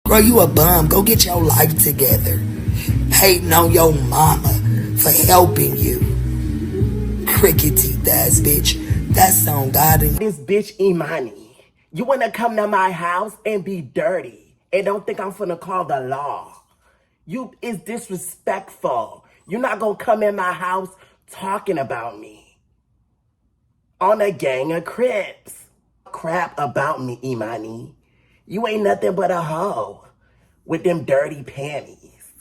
Girl, you a bum. Go get your life together. Hating on your mama for helping you. Cricket teeth ass bitch. That's on God and This bitch Imani. You wanna come to my house and be dirty and don't think I'm finna call the law. You is disrespectful. You're not gonna come in my house talking about me. On a gang of Crips. Crap about me, Imani. You ain't nothing but a hoe with them dirty panties.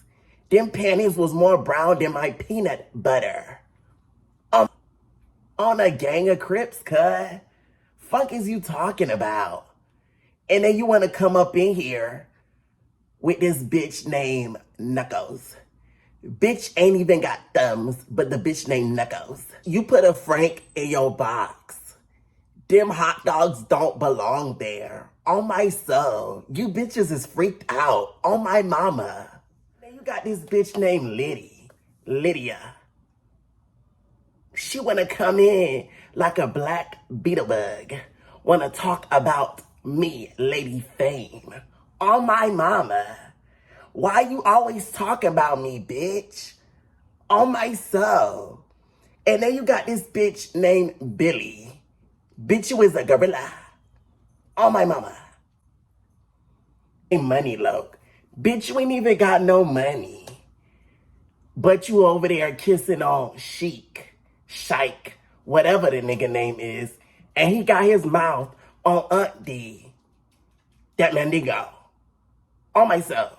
Them panties was more brown than my peanut butter. On a gang of Crips, cuz. Fuck is you talking about? And then you want to come up in here with this bitch named Knuckles. Bitch ain't even got thumbs, but the bitch named Knuckles. You put a Frank in your box. Them hot dogs don't belong there. On my soul. You bitches is freaked out. On my mama. Then you got this bitch named Lydia. She wanna come in like a black beetlebug. Wanna talk about me, Lady Fame. On my mama. Why you always talking about me, bitch? On my soul. And then you got this bitch named Billy. Bitch, you is a gorilla. On my mama. Money, look. Bitch, you ain't even got no money. But you over there kissing on Shike, whatever the nigga name is, and he got his mouth on Aunt D. That Mendigo. On myself.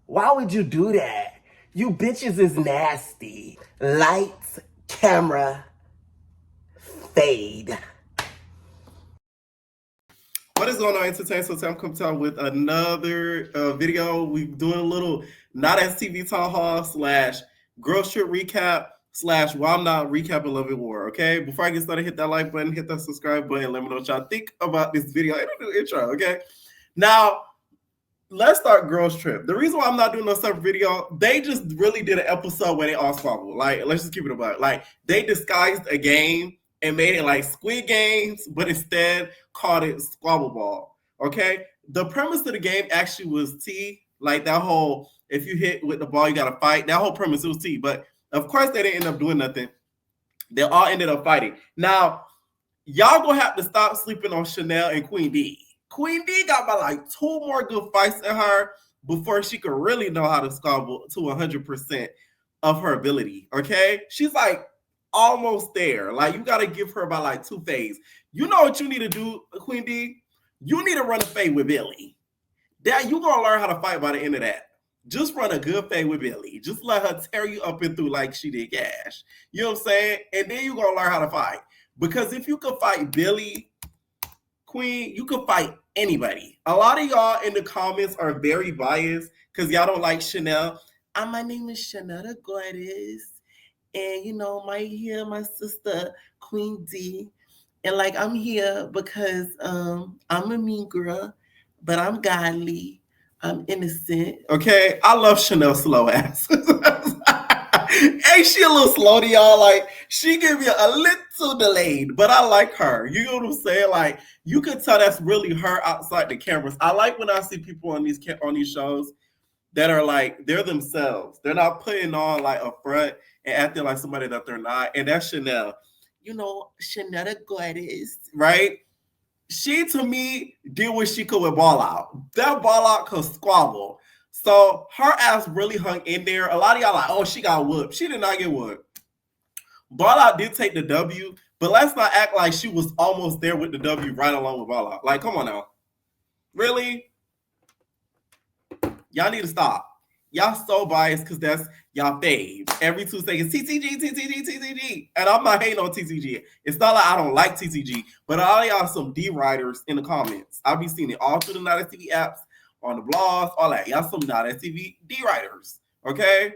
Why would you do that? You bitches is nasty. Lights, camera, fade. What is going on, Entertainment? So I'm coming out with another video. We're doing a little Not As TV Town Hall / Girls Trip Recap / Why I'm Not Recapping Love and War, okay? Before I get started, hit that like button, hit that subscribe button, let me know what y'all think about this video. I don't do intro, okay? Now, let's start Girls Trip. The reason why I'm not doing no separate video, they just really did an episode where they all squabbled. Like, let's just keep it about it. Like, they disguised a game and made it like Squid Games, but instead called it Squabble Ball. Okay? The premise of the game actually was T. Like that whole, if you hit with the ball, you gotta fight. That whole premise, it was T. But of course, they didn't end up doing nothing. They all ended up fighting. Now, y'all gonna have to stop sleeping on Chanel and Queen D. Queen D got about like 2 more good fights in her before she could really know how to squabble to 100% of her ability. Okay? She's like almost there. Like, you got to give her about like 2 fades. You know what you need to do, Queen D? You need to run a fade with Billy. That you gonna learn how to fight by the end of that. Just run a good fade with Billy. Just let her tear you up and through like she did Cash. You know what I'm saying? And then you gonna learn how to fight. Because if you can fight Billy, Queen, you can fight anybody. A lot of y'all in the comments are very biased because y'all don't like Chanel. My name is Chanel the Goddess. And, you know, my sister, Queen D. And, like, I'm here because I'm a mean girl, but I'm godly. I'm innocent. Okay? I love Chanel slow ass. Hey, she a little slow to y'all. Like, she give you a little delayed, but I like her. You know what I'm saying? Like, you can tell that's really her outside the cameras. I like when I see people on these shows that are like, they're themselves. They're not putting on like a front and acting like somebody that they're not. And that's Chanel. You know, Chanel the Goddess, right? She, to me, did what she could with Ball Out. That Ball Out could squabble. So her ass really hung in there. A lot of y'all like, oh, she got whooped. She did not get whooped. Ball Out did take the W, but let's not act like she was almost there with the W right along with Ball Out. Like, come on now. Really? Y'all need to stop. Y'all so biased because that's y'all faves. Every 2 seconds, TCG. And I'm not hating on TCG. It's not like I don't like TCG, but all y'all some D writers in the comments. I'll be seeing it all through the Night TV apps, on the blogs, all that. Y'all some Night TV D writers, okay?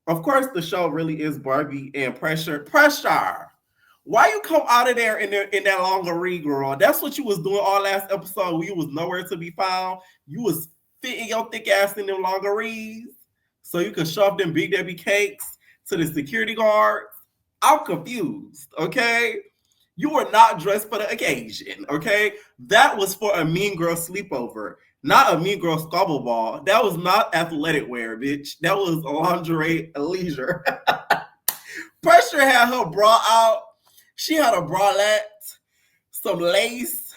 Of course, the show really is Barbie and Pressure. Why you come out of there in that lingerie, girl? That's what you was doing all last episode. You was nowhere to be found. You was fitting your thick ass in them lingeries so you could shove them Big Debbie cakes to the security guards. I'm confused, okay? You were not dressed for the occasion, okay? That was for a mean girl sleepover. Not a Mean Girl squabble ball. That was not athletic wear, bitch. That was lingerie leisure. Pressure had her bra out. She had a bralette, some lace,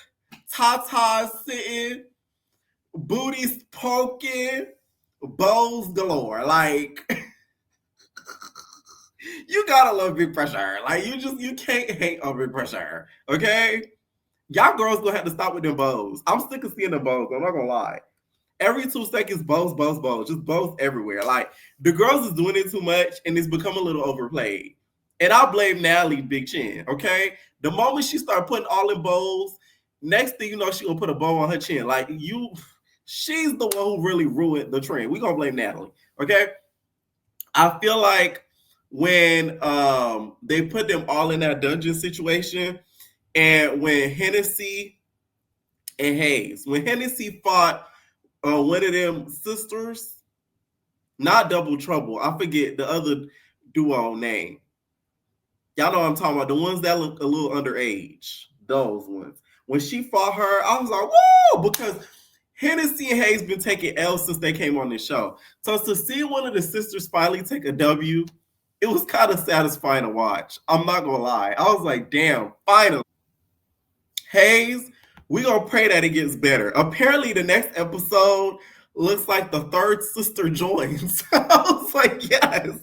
tatas sitting, booties poking, bows galore. Like, you gotta love Big Pressure. Like, you can't hate on Big Pressure. Okay? Y'all girls gonna have to stop with them bows. I'm sick of seeing the bows. I'm not gonna lie. Every 2 seconds, bows, bows, bows. Just bows everywhere. Like, the girls is doing it too much and it's become a little overplayed. And I blame Natalie Big Chin, okay? The moment she started putting all in bows, next thing you know, she gonna put a bow on her chin. Like, she's the one who really ruined the trend. We gonna blame Natalie, okay? I feel like when they put them all in that dungeon situation, and when Hennessy and Hayes, when Hennessy fought one of them sisters, not Double Trouble, I forget the other duo name. Y'all know what I'm talking about, the ones that look a little underage, those ones. When she fought her, I was like, whoa, because Hennessy and Hayes been taking L's since they came on this show. So to see one of the sisters finally take a W, it was kind of satisfying to watch. I'm not gonna lie. I was like, damn, finally. Hayes, we gonna pray that it gets better. Apparently, the next episode looks like the third sister joins. I was like, yes.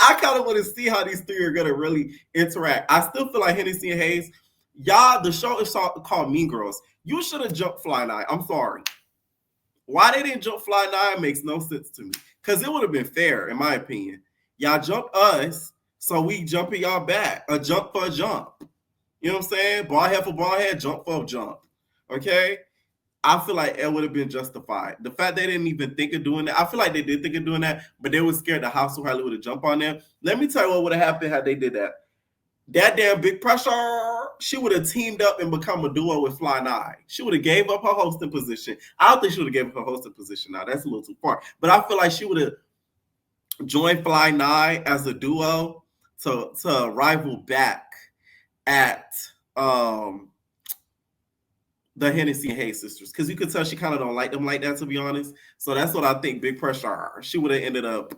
I kind of want to see how these three are gonna really interact. I still feel like Hennessy and Hayes, y'all, the show is called Mean Girls. You should have jumped Fly Night. I'm sorry. Why they didn't jump Fly Night makes no sense to me. Because it would have been fair, in my opinion. Y'all jumped us, so we jumping y'all back. A jump for a jump. You know what I'm saying? Ball head for ball head, jump for a jump. Okay? I feel like it would have been justified. The fact they didn't even think of doing that, I feel like they did think of doing that, but they were scared the house so highly would have jumped on them. Let me tell you what would have happened had they did that. That damn Big Pressure, she would have teamed up and become a duo with Fly Nye. She would have gave up her hosting position. I don't think she would have gave up her hosting position now. That's a little too far. But I feel like she would have joined Fly Nye as a duo to rival back at the Hennessy and Hayes sisters, because you could tell she kind of don't like them like that, to be honest. So that's what I think Big Pressure she would have ended up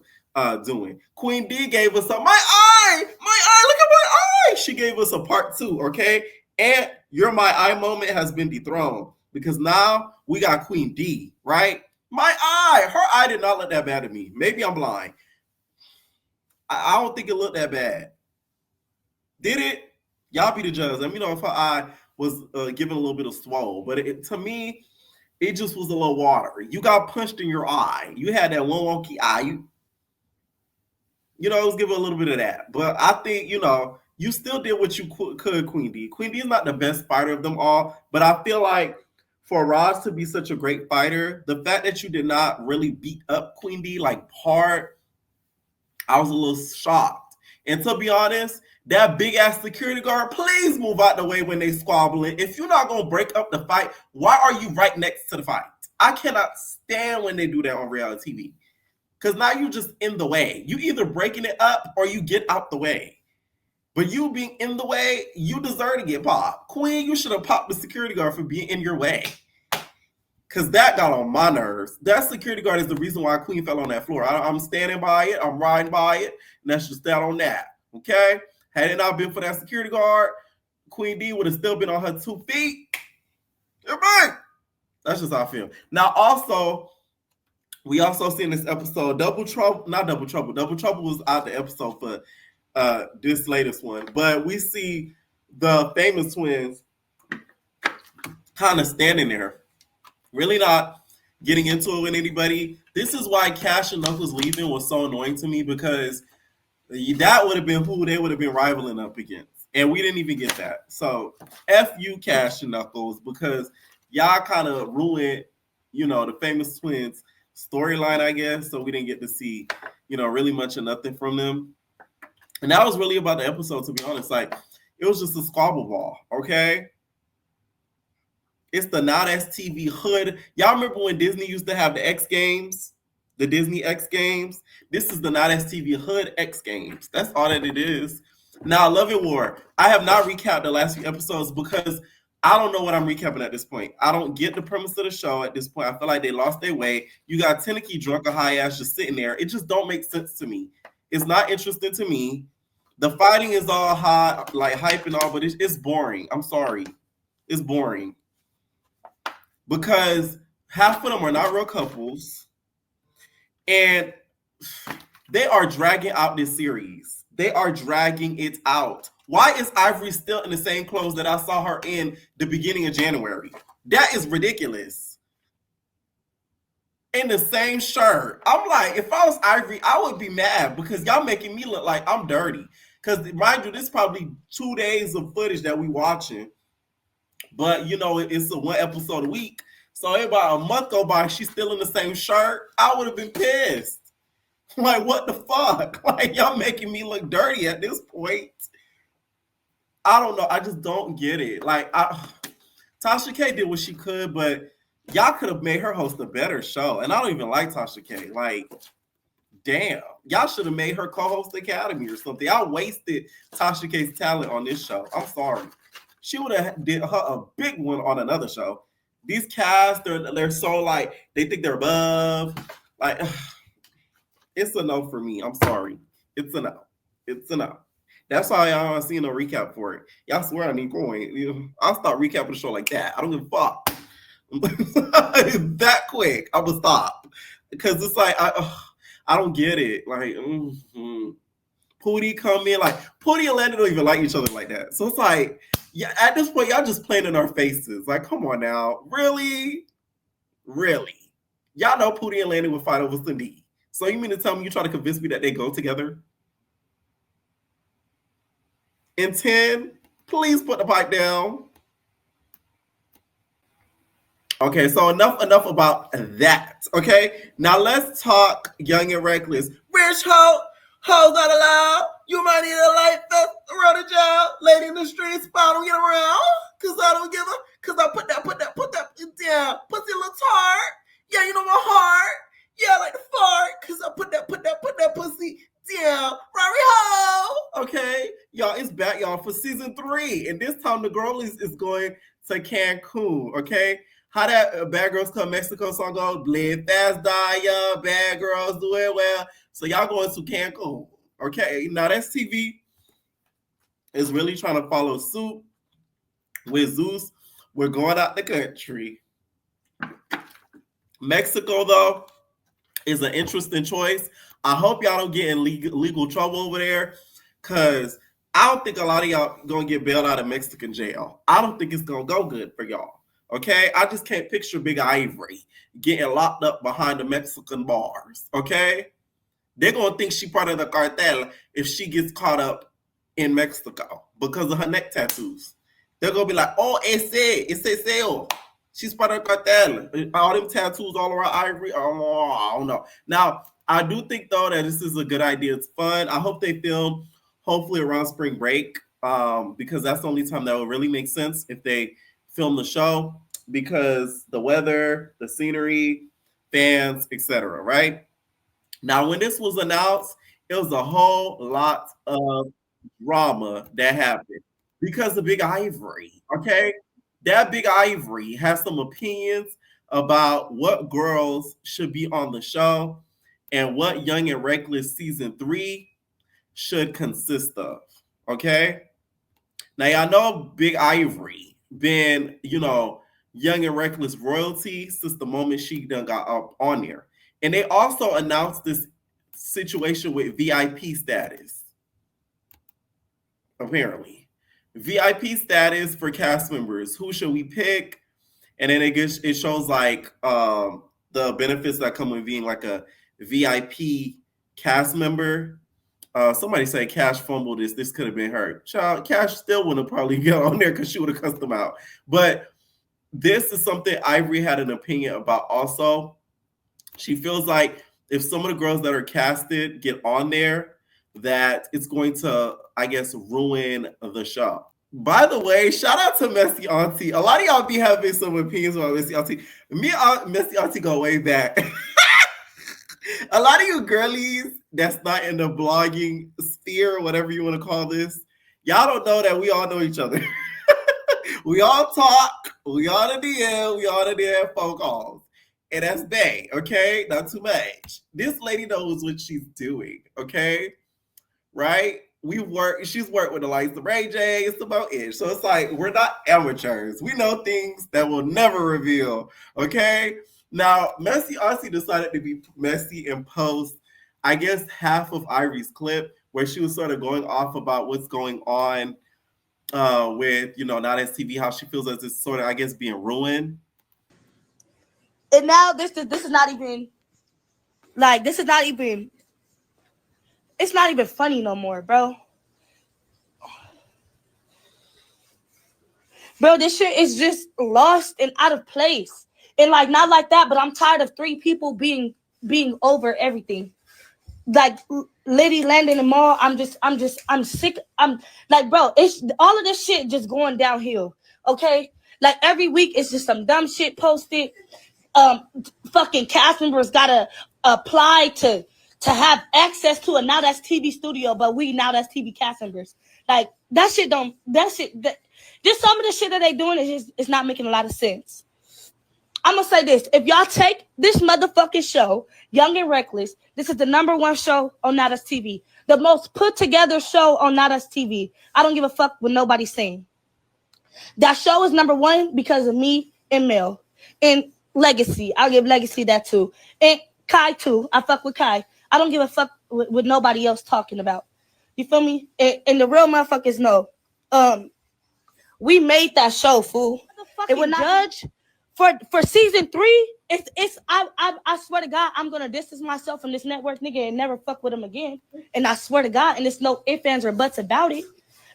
doing. Queen D gave us my eye, look at my eye. She gave us a part 2, okay? And your my eye moment has been dethroned because now we got Queen D, right? My eye, her eye did not look that bad to me. Maybe I'm blind. I don't think it looked that bad. Did it? Y'all be the judge. Let me know if her eye was given a little bit of swole, but to me, it just was a little watery. You got punched in your eye. You had that one wonky eye. You know, let's give it a little bit of that. But I think, you still did what you could, Queen D. Queen D is not the best fighter of them all, but I feel like for Roz to be such a great fighter, the fact that you did not really beat up Queen D like hard, I was a little shocked. And to be honest, that big ass security guard, please move out the way when they squabbling. If you're not gonna break up the fight, why are you right next to the fight? I cannot stand when they do that on reality TV. Because now you're just in the way. You either breaking it up or you get out the way. But you being in the way, you deserve to get popped. Queen, you should have popped the security guard for being in your way. Because that got on my nerves. That security guard is the reason why Queen fell on that floor. I'm standing by it. I'm riding by it. And that's just that on that. Okay? Had it not been for that security guard, Queen D would have still been on her 2 feet. That's just how I feel. Now, also, we also seen this episode, Double Trouble was out the episode for this latest one. But we see the famous twins kind of standing there, really not getting into it with anybody. This is why Cash and Knuckles leaving was so annoying to me, because that would have been who they would have been rivaling up against. And we didn't even get that. So F you, Cash and Knuckles, because y'all kind of ruined, the famous twins storyline, I guess. So we didn't get to see, really much of nothing from them. And that was really about the episode, to be honest. Like, it was just a squabble ball, okay? It's the Not STV hood. Y'all remember when Disney used to have the X Games? The Disney X Games? This is the Not STV hood X Games. That's all that it is. Now, Love and War. I have not recapped the last few episodes because I don't know what I'm recapping at this point. I don't get the premise of the show at this point. I feel like they lost their way. You got Teneki drunk or high ass just sitting there. It just don't make sense to me. It's not interesting to me. The fighting is all hot, like hype and all, but it's boring. I'm sorry. It's boring. Because half of them are not real couples. And they are dragging out this series. They are dragging it out. Why is Ivory still in the same clothes that I saw her in the beginning of January? That is ridiculous. In the same shirt. I'm like, if I was Ivory, I would be mad because y'all making me look like I'm dirty. Because mind you, this is probably 2 days of footage that we watching. But you know, it's a 1 episode a week. So about a month go by, she's still in the same shirt. I would have been pissed. Like, what the fuck? Like, y'all making me look dirty at this point. I don't know. I just don't get it. Like, Tasha K did what she could, but y'all could have made her host a better show. And I don't even like Tasha K. Like, damn. Y'all should have made her co-host the Academy or something. Y'all wasted Tasha K's talent on this show. I'm sorry. She would have did her a big one on another show. These casts, they're so like, they think they're above. Like, it's a no for me. I'm sorry. It's a no. It's a no. That's why y'all aren't seeing no recap for it. Y'all swear I need going. I'll start recapping the show like that. I don't give a fuck. That quick. I'm gonna stop. Because it's like I don't get it. Like Pootie come in, like Pootie and Landon don't even like each other like that. So it's like, yeah, at this point, y'all just playing in our faces. Like, come on now. Really? Really? Y'all know Pootie and Landon would fight over Cindy. So you mean to tell me you try to convince me that they go together? In 10, please put the pipe down. Okay, so enough about that. Okay, now let's talk Young and Reckless. Rich hoe, hoes not allowed. You might need a light vest around the job. Lady in the streets, I don't get around. Cause I don't give a, cause I put that down. Pussy a little tart. Yeah, you know my heart. Yeah, I like to fart. Cause I put that pussy down. Rari ho. Okay, y'all, it's back, y'all, for season 3. And this time the girl is going to Cancun, okay? How that Bad Girls Come Mexico song goes, live fast, die young, bad girls do it well. So y'all going to Cancun, okay? Now that's TV is really trying to follow suit with Zeus. We're going out the country. Mexico, though, is an interesting choice. I hope y'all don't get in legal trouble over there, because I don't think a lot of y'all going to get bailed out of Mexican jail. I don't think it's going to go good for y'all. Okay, I just can't picture Big Ivory getting locked up behind the Mexican bars. Okay, they're gonna think she part of the cartel if she gets caught up in Mexico because of her neck tattoos. They're gonna be like, "Oh, ese, she's part of the cartel." All them tattoos all around Ivory. Oh, I don't know. Now, I do think though that this is a good idea. It's fun. I hope they film hopefully around spring break, because that's the only time that will really make sense if they film the show, because the weather, the scenery, fans, etc. Right now, when this was announced, it was a whole lot of drama that happened because of Big Ivory. Okay, that Big Ivory has some opinions about what girls should be on the show and what Young and Reckless season 3 should consist of. Okay, now y'all know Big Ivory been, Young and Reckless royalty since the moment she done got up on there. And they also announced this situation with VIP status. Apparently. VIP status for cast members. Who should we pick? And then it shows like the benefits that come with being like a VIP cast member. Somebody say Cash fumbled this. This could have been her. Child, Cash still wouldn't have probably got on there because she would have cussed them out. But this is something Ivory had an opinion about also. She feels like if some of the girls that are casted get on there, that it's going to, I guess, ruin the show. By the way, shout out to Messy Auntie. A lot of y'all be having some opinions about Messy Auntie. Me and Messy Auntie go way back. A lot of you girlies that's not in the blogging sphere, whatever you want to call this, y'all don't know that we all know each other. We all talk. We all the DM. We all the DM phone calls. And that's Bay, okay? Not too much. This lady knows what she's doing, okay? Right? She's worked with the likes of Ray J, it's about it. So it's like we're not amateurs. We know things that we'll never reveal. Okay. Now, Messy honestly decided to be messy and post, I guess, half of Ivory's clip where she was sort of going off about what's going on with, Not as TV, how she feels as it's sort of, I guess, being ruined. And now this is not even like it's not even funny no more, bro. Bro, this shit is just lost and out of place. And like not like that, but I'm tired of three people being over everything. Like Liddy Landon and Maul, I'm sick. I'm like, bro, it's all of this shit just going downhill. Okay? Like every week it's just some dumb shit posted. Fucking cast members gotta apply to have access to a Now That's TV studio, but we Now That's TV cast members. Like that shit just some of the shit that they doing is not making a lot of sense. I'm gonna say this: if y'all take this motherfucking show, Young and Reckless, this is the #1 show on Now That's TV, the most put together show on Now That's TV. I don't give a fuck what nobody's saying. That show is #1 because of me and Mel and Legacy. I'll give Legacy that too, and Kai too. I fuck with Kai. I don't give a fuck with nobody else talking about. You feel me? And the real motherfuckers know. We made that show, fool. It would not judge for season 3. I swear to God, I'm gonna distance myself from this network nigga and never fuck with him again. And I swear to God, and there's no ifs, ands, or buts about it.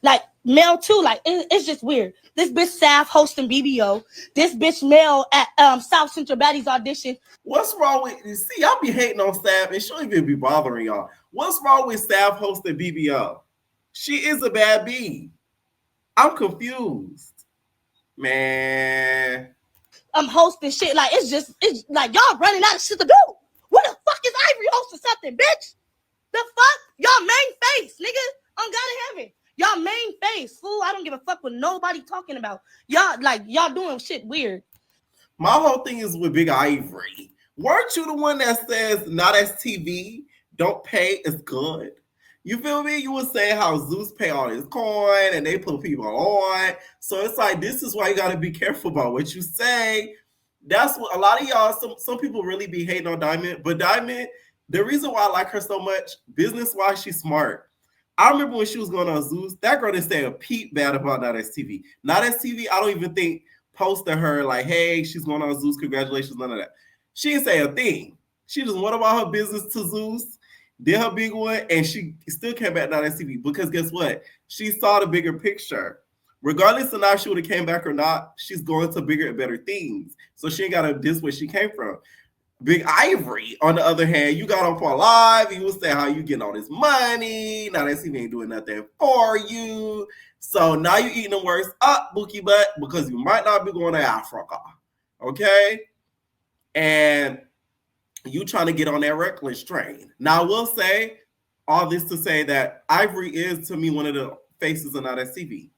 Like Mel too, like it's just weird. This bitch Saf hosting BBO. This bitch Mel at South Central Baddies audition. What's wrong with? See, y'all be hating on Saf, and she'll even be bothering y'all. What's wrong with Saf hosting BBO? She is a bad bee. I'm confused, man. I'm hosting shit like it's like y'all running out of shit to do. What the fuck is Ivory hosting something, bitch? The fuck, y'all main face, nigga. On God in heaven. Y'all main face, fool. I don't give a fuck what nobody talking about. Y'all doing shit weird. My whole thing is with Big Ivory. Weren't you the one that says Not As TV, don't pay as good? You feel me? You were saying how Zeus pay all his coin and they put people on. So it's like, this is why you got to be careful about what you say. That's what a lot of y'all, some people really be hating on Diamond. But Diamond, the reason why I like her so much, business-wise, she's smart. I remember when she was going on Zeus, that girl didn't say a peep bad about Not As TV. Not As TV, I don't even think posted her like, hey, she's going on Zeus, congratulations, none of that. She didn't say a thing. She just went about her business to Zeus, did her big one, and she still came back Not As TV because guess what? She saw the bigger picture. Regardless of now she would have came back or not, she's going to bigger and better things. So she ain't got to diss where she came from. Big Ivory, on the other hand, you got on for live. You was saying how you getting all this money. Now that he ain't doing nothing for you. So now you eating the worst up, Bookie Butt, because you might not be going to Africa. Okay? And you trying to get on that reckless train. Now, I will say all this to say that Ivory is, to me, one of the faces of Not As TV.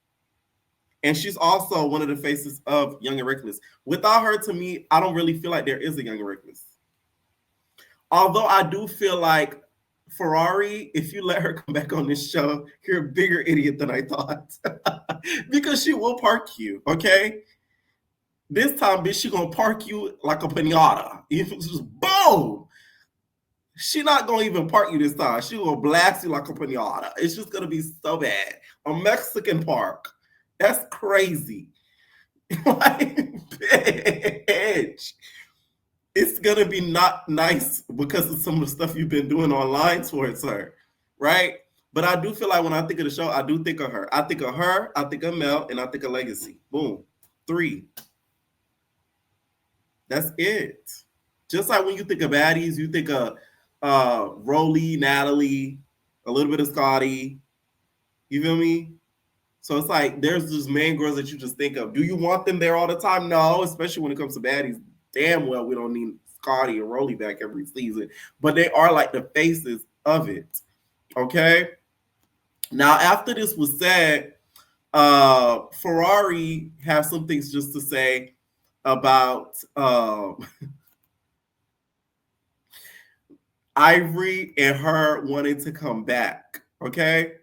And she's also one of the faces of Young and Reckless. Without her, to me, I don't really feel like there is a Young and Reckless. Although I do feel like Ferrari, if you let her come back on this show, you're a bigger idiot than I thought. Because she will park you, okay? This time, bitch, she gonna park you like a pinata. If it's just boom! She not gonna even park you this time. She gonna blast you like a pinata. It's just gonna be so bad. A Mexican park. That's crazy. Like, bitch. It's gonna be not nice because of some of the stuff you've been doing online towards her, right? But I do feel like when I think of the show, I do think of her. I think of her, I think of Mel, and I think of Legacy. Boom. 3. That's it. Just like when you think of baddies, you think of Rolly, Natalie, a little bit of Scotty. You feel me? So it's like there's just main girls that you just think of. Do you want them there all the time? No, especially when it comes to baddies. Damn well we don't need Scotty and Rolly back every season. But they are like the faces of it. Okay? Now, after this was said, Ferrari has some things just to say about Ivory and her wanting to come back. Okay.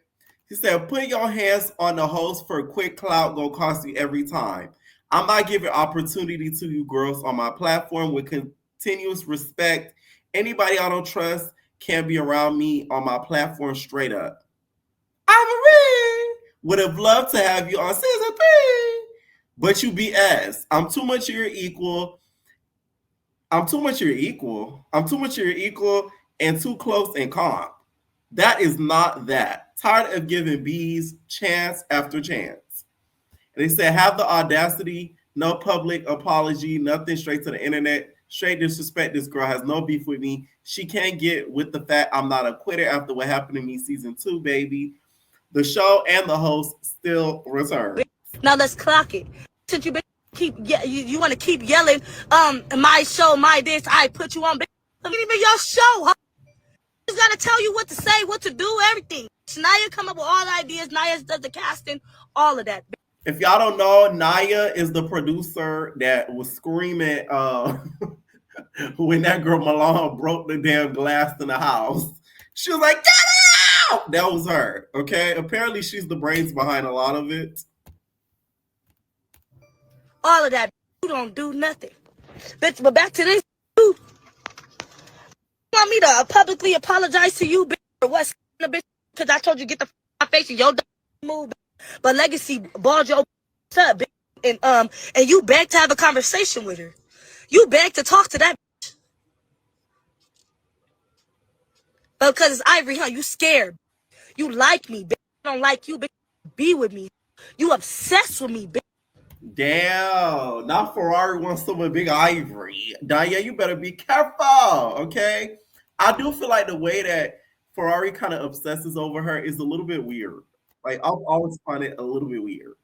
He said, put your hands on the host for a quick clout gonna cost you every time. I'm not giving opportunity to you girls on my platform with continuous respect. Anybody I don't trust can't be around me on my platform straight up. Ivory would have loved to have you on season 3, but you BS. I'm too much of your equal. I'm too much of your equal. I'm too much of your equal and too close and calm. That is not that. Tired of giving bees chance after chance. And they said, have the audacity, no public apology, nothing, straight to the internet, straight disrespect. This girl has no beef with me. She can't get with the fact I'm not a quitter after what happened to me season 2, baby. The show and the host still return. Now let's clock it. Since you you want to keep yelling, my show, my this, I put you on. It ain't even your show. Huh? Just gotta tell you what to say, what to do, everything. Naya come up with all the ideas. Naya does the casting, all of that. If y'all don't know, Naya is the producer that was screaming when that girl Milan broke the damn glass in the house. She was like, get out! That was her, okay? Apparently she's the brains behind a lot of it. All of that. You don't do nothing. Bitch, but back to this. You want me to publicly apologize to you, bitch, or what's the bitch? Because I told you get the my face and your move. But Legacy balled your up, bitch. And you begged to have a conversation with her. You begged to talk to that bitch. But because it's Ivory, huh? You scared. You like me, bitch. I don't like you, bitch. Be with me. You obsessed with me, bitch. Damn. Now Ferrari wants someone big Ivory. Naya, you better be careful, okay? I do feel like the way that Ferrari kind of obsesses over her is a little bit weird. Like, I'll always find it a little bit weird.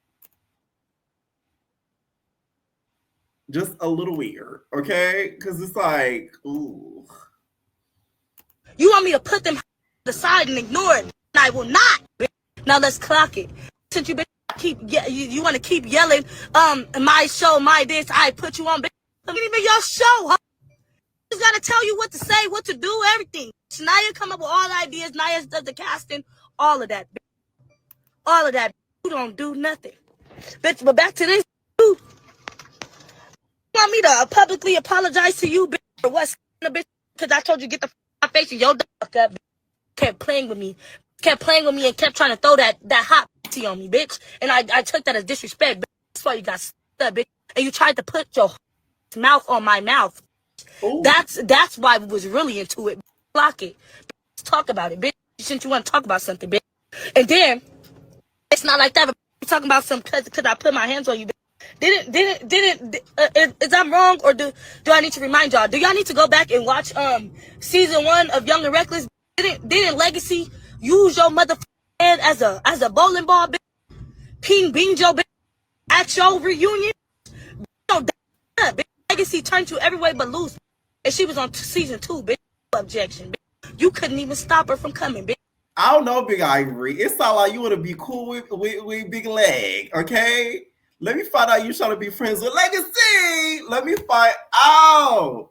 Just a little weird, okay? Because it's like, ooh. You want me to put them to the side and ignore it? I will not. Bitch. Now let's clock it. Since you you want to keep yelling, my show, my this, I put you on. Bitch. It ain't even your show. Huh? Just gotta tell you what to say, what to do, everything. Naya come up with all the ideas. Naya does the casting, all of that. Bitch. All of that. You don't do nothing, bitch. But back to this. You want me to publicly apologize to you, bitch, or what's the bitch? Because I told you get the my face and your fuck up. Bitch. Kept playing with me, and kept trying to throw that hot tea on me, bitch. And I took that as disrespect. Bitch. That's why you got stuck, bitch. And you tried to put your mouth on my mouth. Ooh. That's why we was really into it. Block it. Let's talk about it, bitch. Since you want to talk about something, bitch. And then it's not like that. But talking about some because I put my hands on you, bitch. Is that wrong, or do I need to remind y'all? Do y'all need to go back and watch season 1 of Young and Reckless? Didn't Legacy use your motherfucking head as a bowling ball, bitch? Ping bean Joe, bitch, at your reunion? Bitch. Legacy turned you every way but loose, and she was on season 2, bitch. Objection, bitch. You couldn't even stop her from coming, bitch. I don't know, Big Ivory. It sounds like you want to be cool with Big Leg, okay? Let me find out you trying to be friends with Legacy. Let me find out.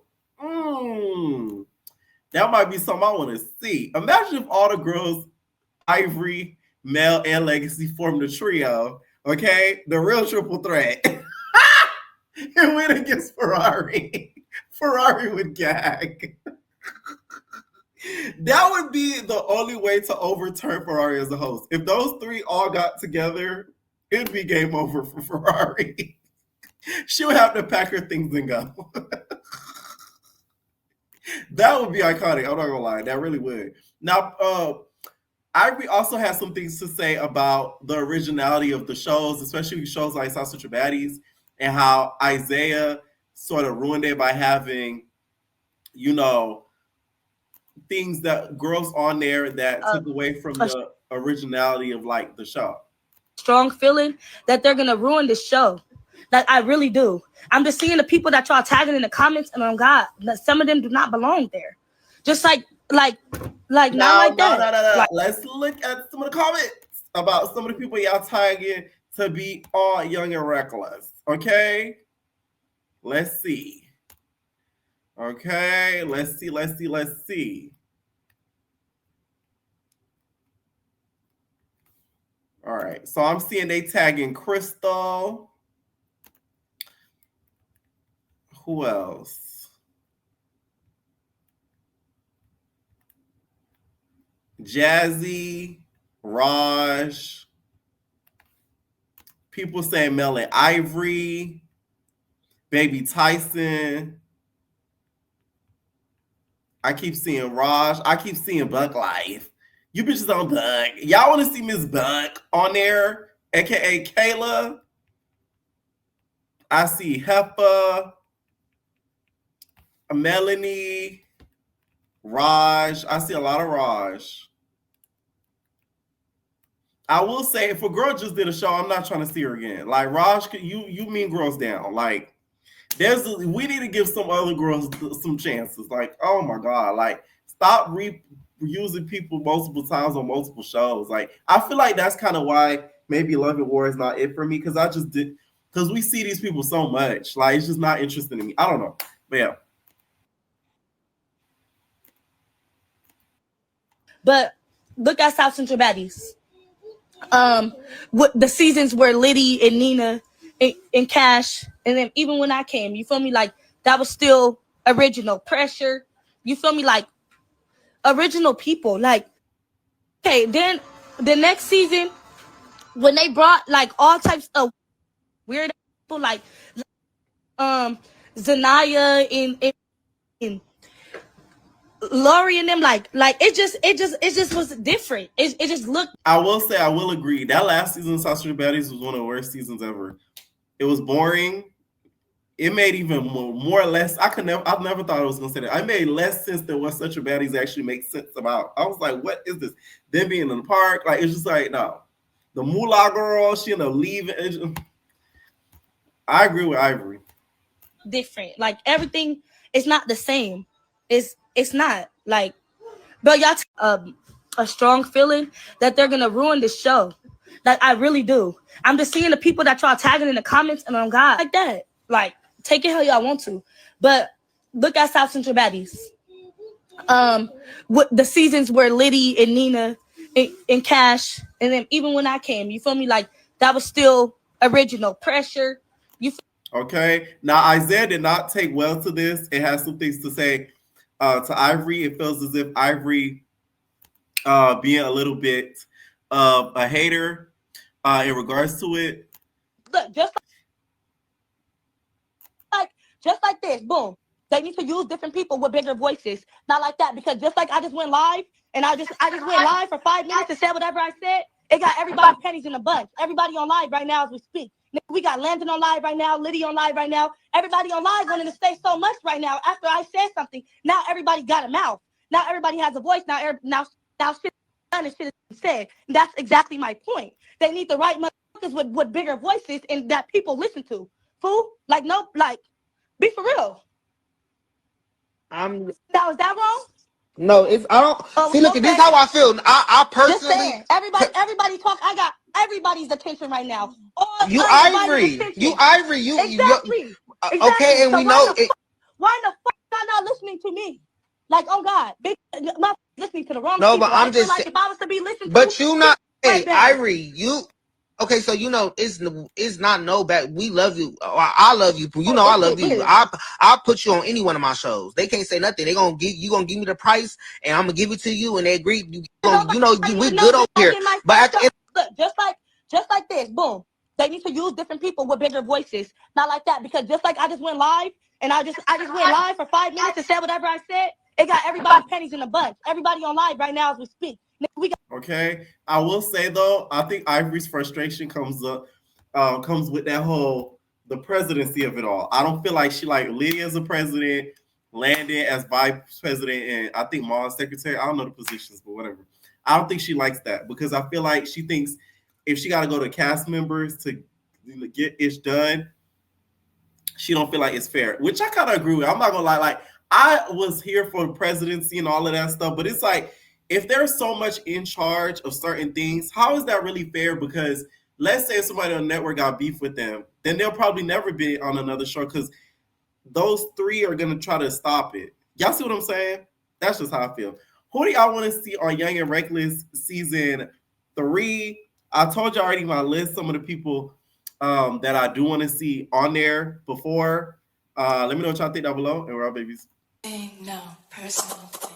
That might be something I want to see. Imagine if all the girls, Ivory, Mel, and Legacy formed a trio, okay? The real triple threat. And went against Ferrari. Ferrari would gag. That would be the only way to overturn Ferrari as a host. If those 3 all got together, it'd be game over for Ferrari. She would have to pack her things and go. That would be iconic. I'm not gonna lie. That really would. Now, Ivory also has some things to say about the originality of the shows, especially shows like South Central Baddies, and how Isaiah sort of ruined it by having, things that girls on there that took away from the originality of like the show. Strong feeling that they're gonna ruin the show. Like, I really do. I'm just seeing the people that y'all tagging in the comments, and God, some of them do not belong there. Just like not like that. No. Let's look at some of the comments about some of the people y'all tagging to be all young and reckless. Okay? Let's see. Okay, let's see. All right, so I'm seeing they tagging Crystal. Who else? Jazzy, Raj. People saying Mel and Ivory, Baby Tyson. I keep seeing Raj. I keep seeing Buck Life. You bitches on Buck. Y'all want to see Miss Buck on there, aka Kayla? I see Heffa, Melanie, Raj. I see a lot of Raj. I will say, if a girl just did a show, I'm not trying to see her again. Like Raj, you mean girls down. Like we need to give some other girls some chances. Like, oh my god, like stop reusing people multiple times on multiple shows. Like, I feel like that's kind of why maybe Love and War is not it for me, because we see these people so much. Like, it's just not interesting to me. I don't know, but yeah. But look at South Central Baddies. With the seasons where Liddy and Nina and Cash, and then even when I came, you feel me? Like, that was still original pressure. You feel me? Like, original people. Like, okay, then the next season, when they brought like all types of weird people, like Zanaya and Lori and them, like it just was different. It just looked. I will say, I will agree. That last season of South Street Baddies was one of the worst seasons ever. It was boring. It made even more or less. I've never thought I was gonna say that. I made less sense than what Central Baddies actually makes sense about. I was like, what is this? Them being in the park, like, it's just like, no. The Moolah girl, she ended up leaving. I agree with Ivory. Different. Like, everything is not the same. It's not like, but y'all a strong feeling that they're gonna ruin the show. Like, I really do. I'm just seeing the people that y'all tagging in the comments, and I'm God like that. Like, take it how y'all want to, but look at South Central Baddies. With the seasons where Liddy and Nina and Cash, and then even when I came, you feel me? Like, that was still original pressure. Okay. Now, Isaiah did not take well to this. It has some things to say to Ivory. It feels as if Ivory being a little bit a hater in regards to it. Look, just like this, boom. They need to use different people with bigger voices. Not like that, because just like I just went live, and I just went live for 5 minutes and said whatever I said, it got everybody pennies in a bunch. Everybody on live right now as we speak. We got Landon on live right now, Liddy on live right now. Everybody on live wanting to say so much right now after I said something. Now everybody got a mouth. Now everybody has a voice. Now shit done and shit is said. And that's exactly my point. They need the right motherfuckers with bigger voices and that people listen to. Fool? Like, no, like, be for real. Is that wrong? No, it's I don't see. Look, okay. This is how I feel. I personally, just saying, everybody talk. I got everybody's attention right now. You Ivory, exactly. Exactly. Okay, and so we know it. Why the fuck y'all not listening to me? Like, oh God, not listening to the wrong No, people. but I'm just like, if I was to be listened but to, you not. Hey, right back. Ivory, you. Okay, so you know it's not no bad. We love you. I love you. You know I love you. I'll put you on any one of my shows. They can't say nothing. They gonna give you me the price, and I'm gonna give it to you. And they agree. We're good over here. But look, just like this, boom. They need to use different people with bigger voices. Not like that, because just like I just went live, and I just went live for 5 minutes and said whatever I said, it got everybody pennies in a bunch. Everybody on live right now as we speak. Okay, I will say though, I think Ivory's frustration comes with that whole the presidency of it all. I don't feel like she like Lydia as a president, Landon as vice president, and I think Ma as secretary. I don't know the positions, but whatever. I don't think she likes that, because I feel like she thinks if she got to go to cast members to get it done, she don't feel like it's fair, which I kind of agree with. I'm not gonna lie, like, I was here for the presidency and all of that stuff, but it's like, if there's so much in charge of certain things, how is that really fair? Because let's say somebody on the network got beef with them, then they'll probably never be on another show because those three are going to try to stop it. Y'all see what I'm saying? That's just how I feel. Who do y'all want to see on Young and Reckless season 3? I told you already my list, some of the people that I do want to see on there before. Let me know what y'all think down below. And we're all babies. No personal thing.